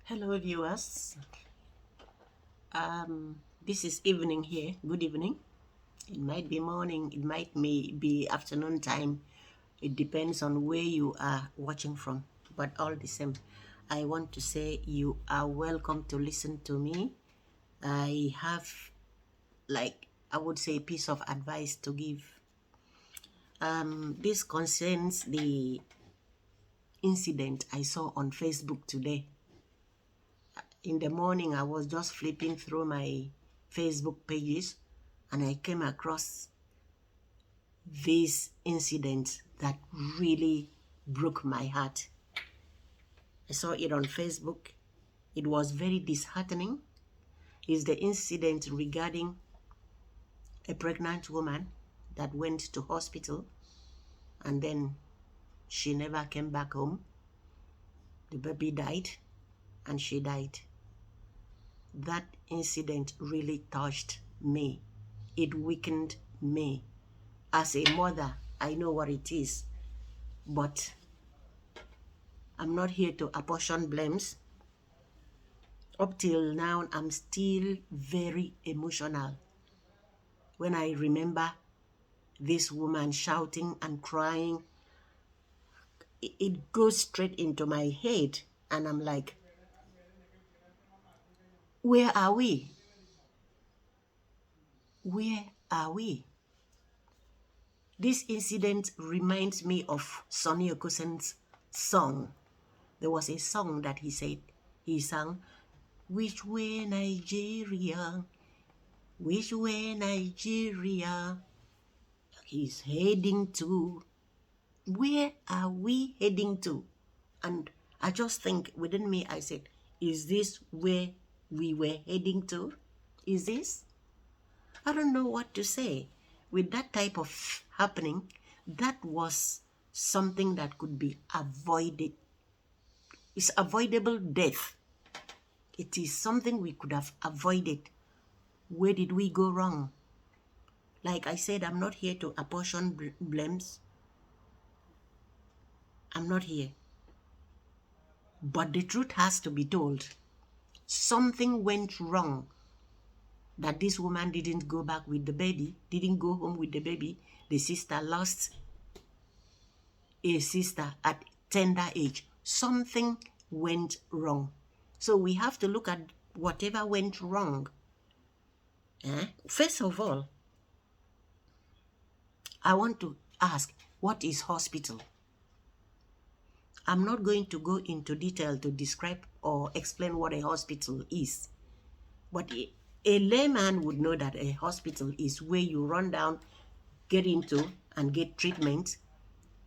Hello, viewers. This is evening here. Good evening. It might be morning. It might be afternoon time. It depends on where you are watching from. But all the same, I want to say you are welcome to listen to me. I have, I would say, a piece of advice to give. This concerns the incident I saw on Facebook today. In the morning, I was just flipping through my Facebook pages and I came across this incident that really broke my heart. I saw it on Facebook. It was very disheartening. It's the incident regarding a pregnant woman that went to hospital and then she never came back home. The baby died and she died. That incident really touched me. It weakened me. As a mother, I know what it is, but I'm not here to apportion blames. Up till now, I'm still very emotional when I remember this woman shouting and crying. It goes straight into my head, and I'm like, where are we? Where are we? This incident reminds me of Sonny Okosen's song. There was a song that he sang, "Which way Nigeria? Which way Nigeria is heading to?" Where are we heading to? And I just think within me, I said, is this where we were heading to? Is this? I don't know what to say. With that type of happening, that was something that could be avoided. It's avoidable death. It is something we could have avoided. Where did we go wrong? Like I said, I'm not here to apportion blames. I'm not here. But the truth has to be told. Something went wrong that this woman didn't go back with the baby, didn't go home with the baby. The sister lost a sister at tender age. Something went wrong. So we have to look at whatever went wrong. First of all, I want to ask, what is hospital? I'm not going to go into detail to describe or explain what a hospital is. But a layman would know that a hospital is where you run down, get into, and get treatment.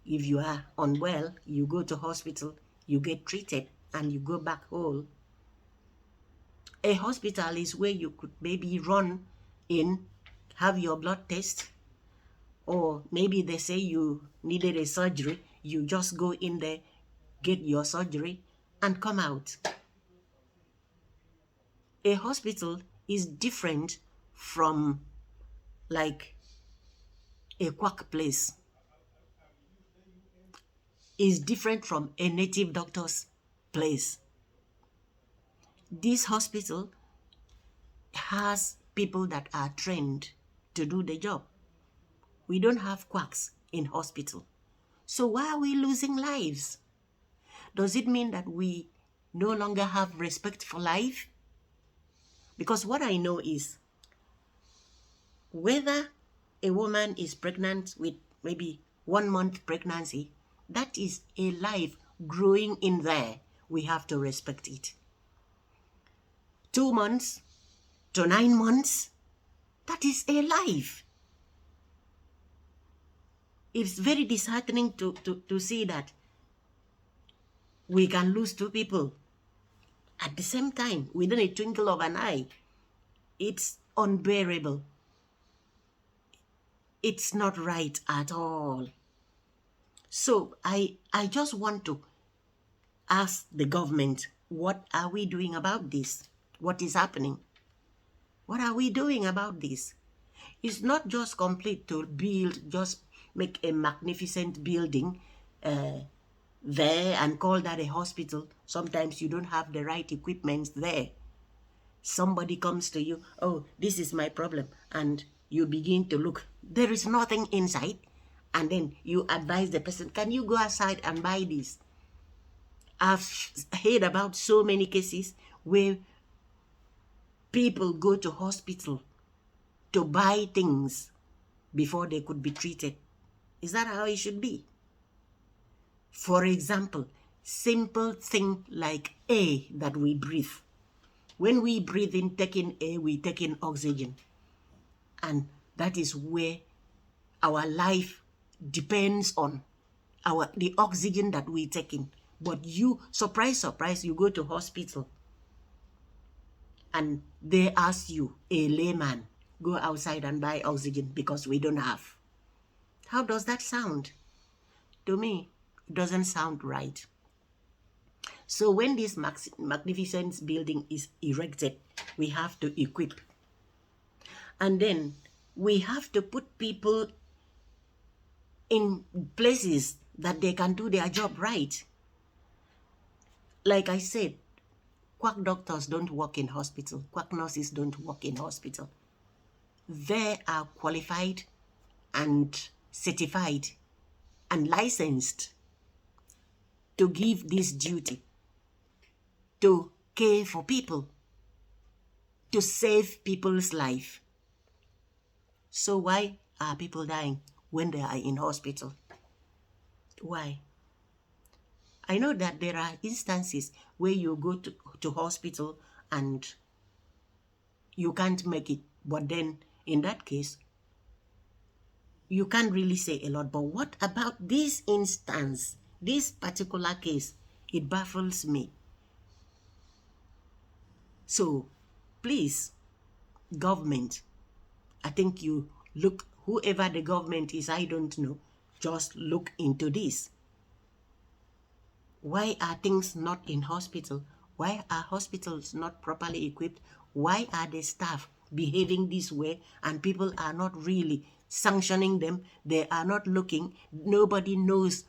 If you are unwell, you go to hospital, you get treated, and you go back home. A hospital is where you could maybe run in, have your blood test, or maybe they say you needed a surgery, you just go in there, get your surgery, and come out. A hospital is different from like a quack place. Is different from a native doctor's place. This hospital has people that are trained to do the job. We don't have quacks in hospital. So why are we losing lives? Does it mean that we no longer have respect for life? Because what I know is whether a woman is pregnant with maybe 1 month pregnancy, that is a life growing in there. We have to respect it. 2 months to 9 months, that is a life. It's very disheartening to see that we can lose 2 people at the same time within a twinkle of an eye. It's unbearable. It's not right at all. So I just want to ask the government, what are we doing about this? What is happening? What are we doing about this? It's not just complete to build, just make a magnificent building there and call that a hospital. Sometimes you don't have the right equipment there. Somebody comes to you, oh, this is my problem, and you begin to look. There is nothing inside. And then you advise the person, can you go outside and buy this? I've heard about so many cases where people go to hospital to buy things before they could be treated. Is that how it should be? For example, simple thing like air that we breathe. When we breathe in, taking air, we take in oxygen. And that is where our life depends on the oxygen that we take in. But you, surprise, surprise, you go to hospital and they ask you, a layman, go outside and buy oxygen because we don't have. How does that sound? To me, it doesn't sound right. So when this magnificent building is erected, we have to equip. And then we have to put people in places that they can do their job right. Like I said, quack doctors don't work in hospital. Quack nurses don't work in hospital. They are qualified and certified and licensed to give this duty, to care for people, to save people's life. So why are people dying when they are in hospital? Why? I know that there are instances where you go to hospital and you can't make it. But then in that case, you can't really say a lot. But what about this instance, this particular case? It baffles me. So please, government, I think you look, whoever the government is, I don't know, just look into this. Why are things not in hospital? Why are hospitals not properly equipped? Why are the staff behaving this way and people are not really sanctioning them? They are not looking. Nobody knows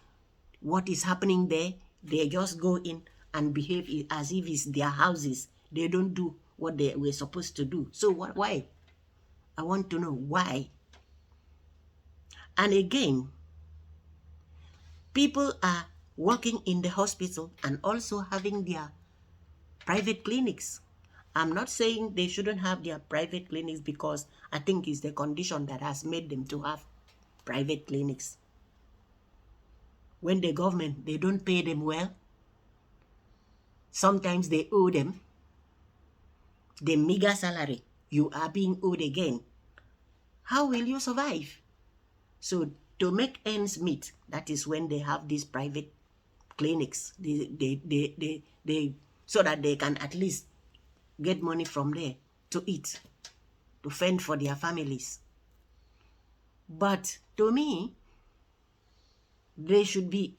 what is happening there. They just go in and behave as if it's their houses. They don't do what they were supposed to do. So why? I want to know why. And again, people are working in the hospital and also having their private clinics. I'm not saying they shouldn't have their private clinics because I think it's the condition that has made them to have private clinics. When the government, they don't pay them well. Sometimes they owe them the meager salary. You are being owed again. How will you survive? So to make ends meet, that is when they have these private clinics. They so that they can at least get money from there to eat, to fend for their families. But to me, there should be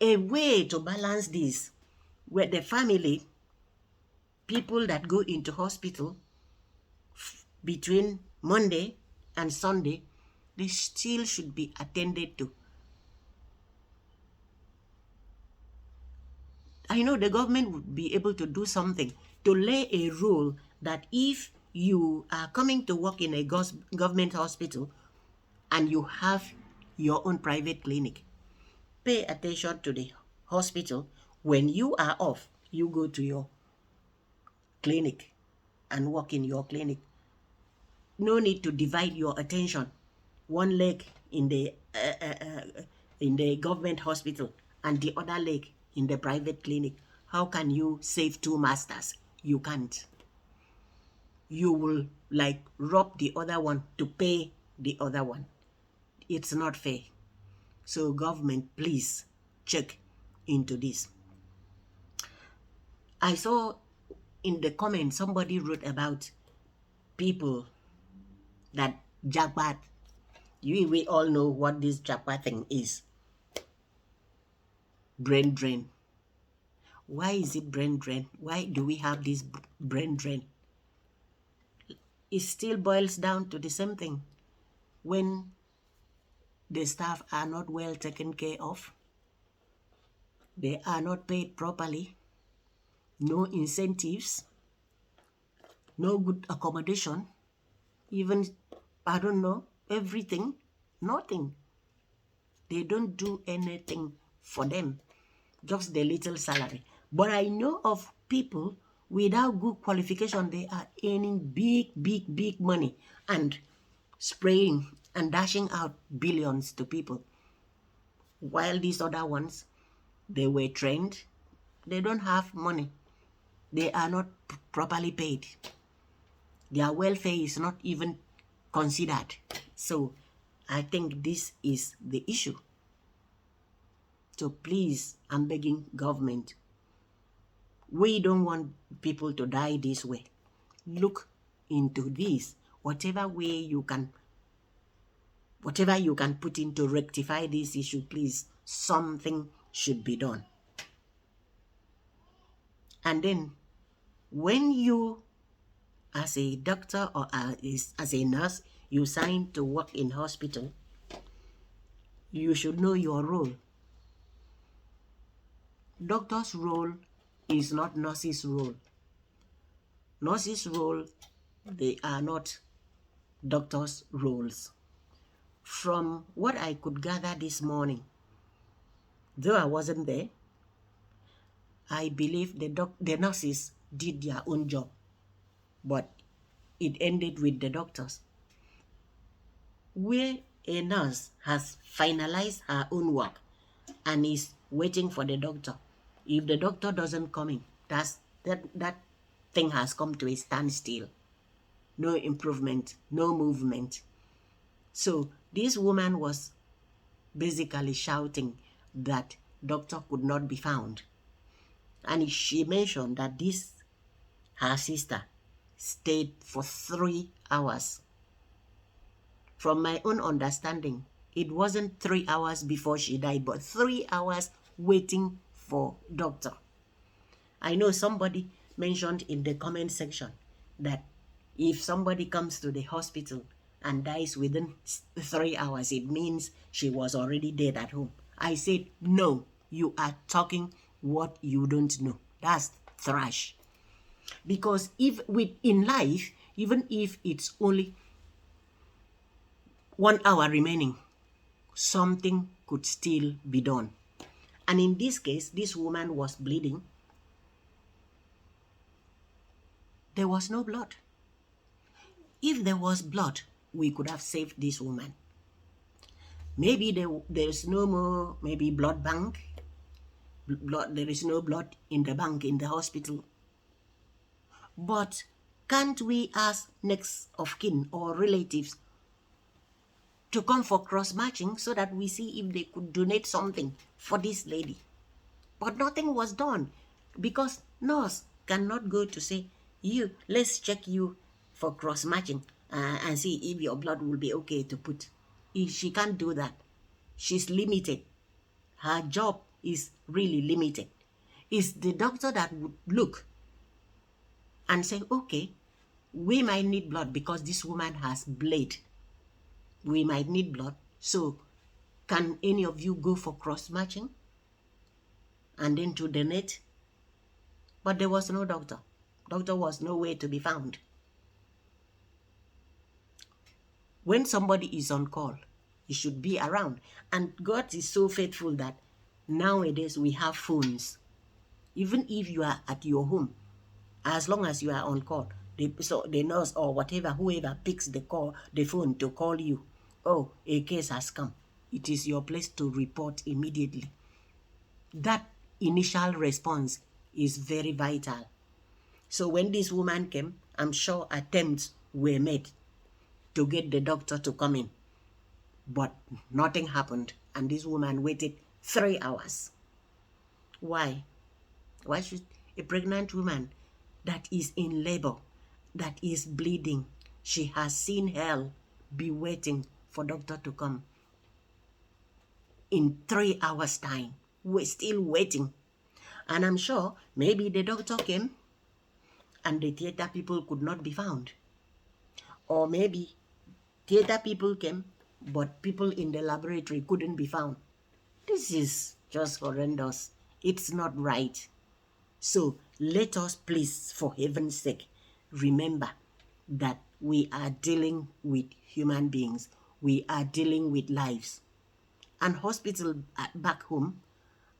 a way to balance this, where the family, people that go into hospital between Monday and Sunday, they still should be attended to. I know the government would be able to do something to lay a rule that if you are coming to work in a government hospital and you have your own private clinic, pay attention to the hospital. When you are off, you go to your clinic and work in your clinic. No need to divide your attention. One leg in the government hospital and the other leg in the private clinic. How can you save two masters? You can't. You will like rob the other one to pay the other one. It's not fair. So government, please check into this. I saw in the comments somebody wrote about people that jackpot. We all know what this jackpot thing is. Brain drain. Why is it brain drain? Why do we have this brain drain? It still boils down to the same thing. When the staff are not well taken care of, They are not paid properly. No incentives. No good accommodation. Even, I don't know, everything. Nothing. They don't do anything for them. Just the little salary. But I know of people without good qualification, they are earning big, big, big money and spraying and dashing out billions to people. While these other ones, they were trained, they don't have money. They are not properly paid. Their welfare is not even considered. So I think this is the issue. So please, I'm begging government, we don't want people to die this way. Look into this. Whatever you can put in to rectify this issue, please, something should be done. And then when you, as a doctor or as a nurse, you sign to work in hospital, you should know your role. Doctor's role is not nurse's role. Nurse's role, they are not doctor's roles. From what I could gather this morning, though I wasn't there, I believe the nurses did their own job, but it ended with the doctors. Where a nurse has finalized her own work and is waiting for the doctor, if the doctor doesn't come in, that thing has come to a standstill. No improvement, no movement. So this woman was basically shouting that doctor could not be found. And she mentioned that her sister, stayed for 3 hours. From my own understanding, it wasn't 3 hours before she died, but 3 hours waiting for doctor. I know somebody mentioned in the comment section that if somebody comes to the hospital and dies within 3 hours, it means she was already dead at home. I said, no, you are talking what you don't know. That's trash. Because in life, even if it's only 1 hour remaining, something could still be done. And in this case, this woman was bleeding. There was no blood. If there was blood, we could have saved this woman. Maybe there's no more, maybe blood bank. There is no blood in the bank in the hospital. But can't we ask next of kin or relatives to come for cross-matching so that we see if they could donate something for this lady? But nothing was done because nurse cannot go to say, let's check you for cross-matching and see if your blood will be okay to put. She can't do that. She's limited. Her job is really limited. It's the doctor that would look and say, okay, we might need blood because this woman has bled. We might need blood. So can any of you go for cross-matching and then to donate? But there was no doctor. Doctor was nowhere to be found. When somebody is on call, he should be around. And God is so faithful that nowadays we have phones. Even if you are at your home, as long as you are on call, the nurse or whoever picks the phone to call you, oh, a case has come. It is your place to report immediately. That initial response is very vital. So when this woman came, I'm sure attempts were made to get the doctor to come in. But nothing happened, and this woman waited 3 hours. Why? Why should a pregnant woman that is in labor, that is bleeding, she has seen hell, be waiting for doctor to come? In 3 hours' time, we're still waiting. And I'm sure maybe the doctor came and the theater people could not be found. Or maybe theater people came, but people in the laboratory couldn't be found. This is just horrendous. It's not right. So let us please, for heaven's sake, remember that we are dealing with human beings. We are dealing with lives. And hospital back home,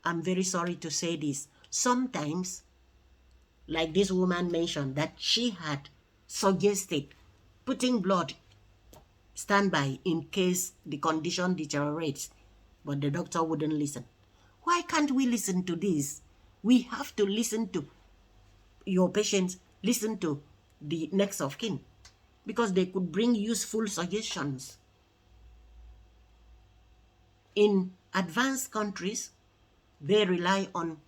I'm very sorry to say this, sometimes, like this woman mentioned, that she had suggested putting blood standby in case the condition deteriorates, but the doctor wouldn't listen. Why can't we listen to this? We have to listen to your patients, listen to the next of kin, because they could bring useful suggestions. In advanced countries, they rely on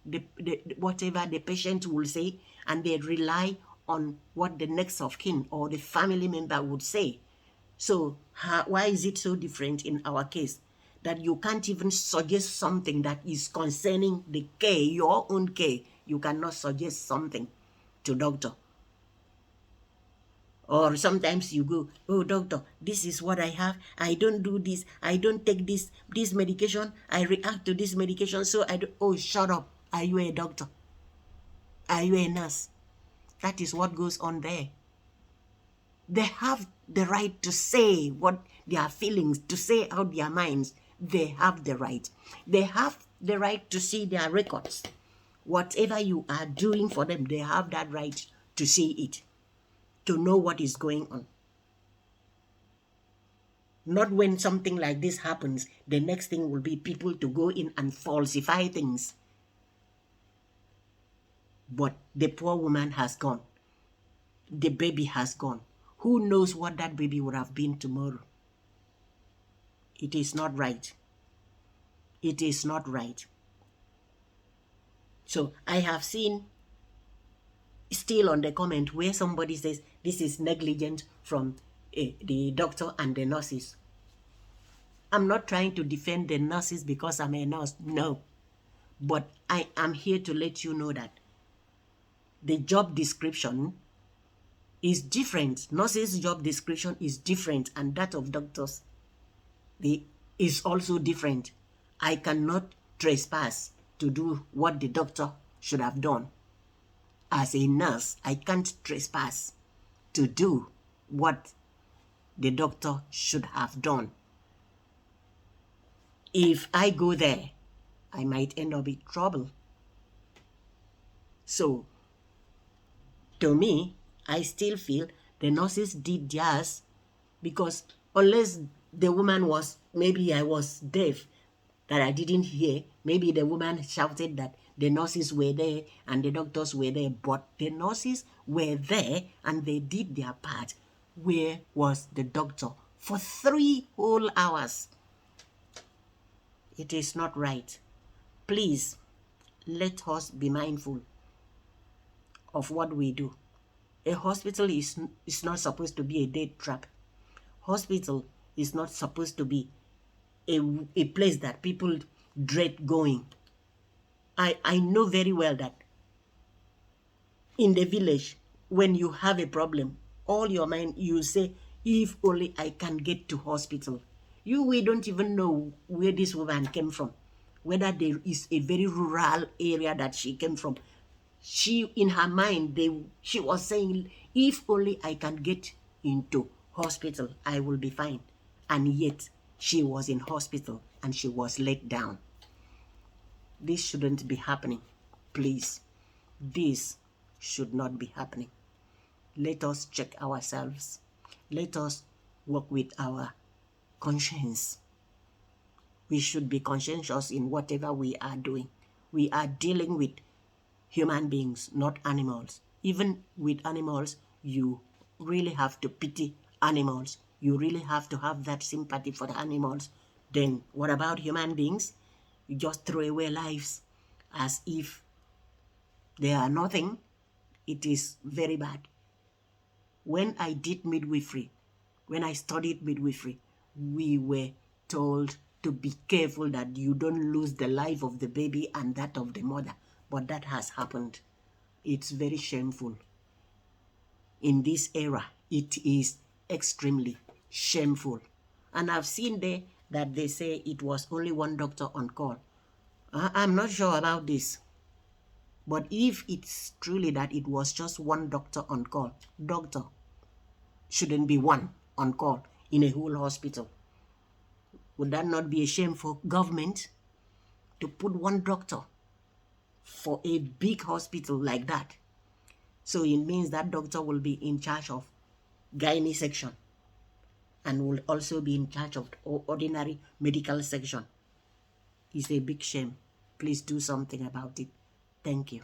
whatever the patient will say, and they rely on what the next of kin or the family member would say. So why is it so different in our case that you can't even suggest something that is concerning the care, your own care? You cannot suggest something to doctor. Or sometimes you go, oh doctor, this is what I have. I don't do this. I don't take this medication. I react to this medication. So I do. Oh, shut up. Are you a doctor? Are you a nurse? That is what goes on there. They have the right to say what their feelings, to say out their minds. They have the right. They have the right to see their records. Whatever you are doing for them, they have that right to see it, to know what is going on. Not when something like this happens, the next thing will be people to go in and falsify things. But the poor woman has gone. The baby has gone. Who knows what that baby would have been tomorrow? It is not right. It is not right. So I have seen still on the comment where somebody says this is negligent from the doctor and the nurses. I'm not trying to defend the nurses because I'm a nurse. No. But I am here to let you know that the job description is different. Nurses' job description is different, and that of doctors is also different. I cannot trespass to do what the doctor should have done. As a nurse, I can't trespass to do what the doctor should have done. If I go there, I might end up in trouble. So, to me, I still feel the nurses did theirs, because unless the woman was, maybe I was deaf, that I didn't hear, maybe the woman shouted that the nurses were there and the doctors were there, but the nurses were there and they did their part. Where was the doctor for 3 whole hours? It is not right. Please, let us be mindful of what we do. A hospital is not supposed to be a death trap. Hospital is not supposed to be a place that people dread going. I know very well that in the village, when you have a problem, all your mind, you say, if only I can get to hospital. We don't even know where this woman came from, whether there is a very rural area that she came from. She, in her mind, she was saying, if only I can get into hospital, I will be fine. And yet, she was in hospital and she was let down. This shouldn't be happening. Please, this should not be happening. Let us check ourselves. Let us work with our conscience. We should be conscientious in whatever we are doing. We are dealing with human beings, not animals. Even with animals, you really have to pity animals. You really have to have that sympathy for the animals. Then what about human beings? You just throw away lives as if they are nothing. It is very bad. When I did midwifery, when I studied midwifery, we were told to be careful that you don't lose the life of the baby and that of the mother. But that has happened. It's very shameful. In this era, it is extremely shameful. And I've seen there that they say it was only one doctor on call. I'm not sure about this. But if it's truly that it was just one doctor on call, doctor shouldn't be one on call in a whole hospital. Would that not be a shame for government to put one doctor for a big hospital like that? So it means that doctor will be in charge of gynae section and will also be in charge of ordinary medical section. It's a big shame. Please do something about it. Thank you.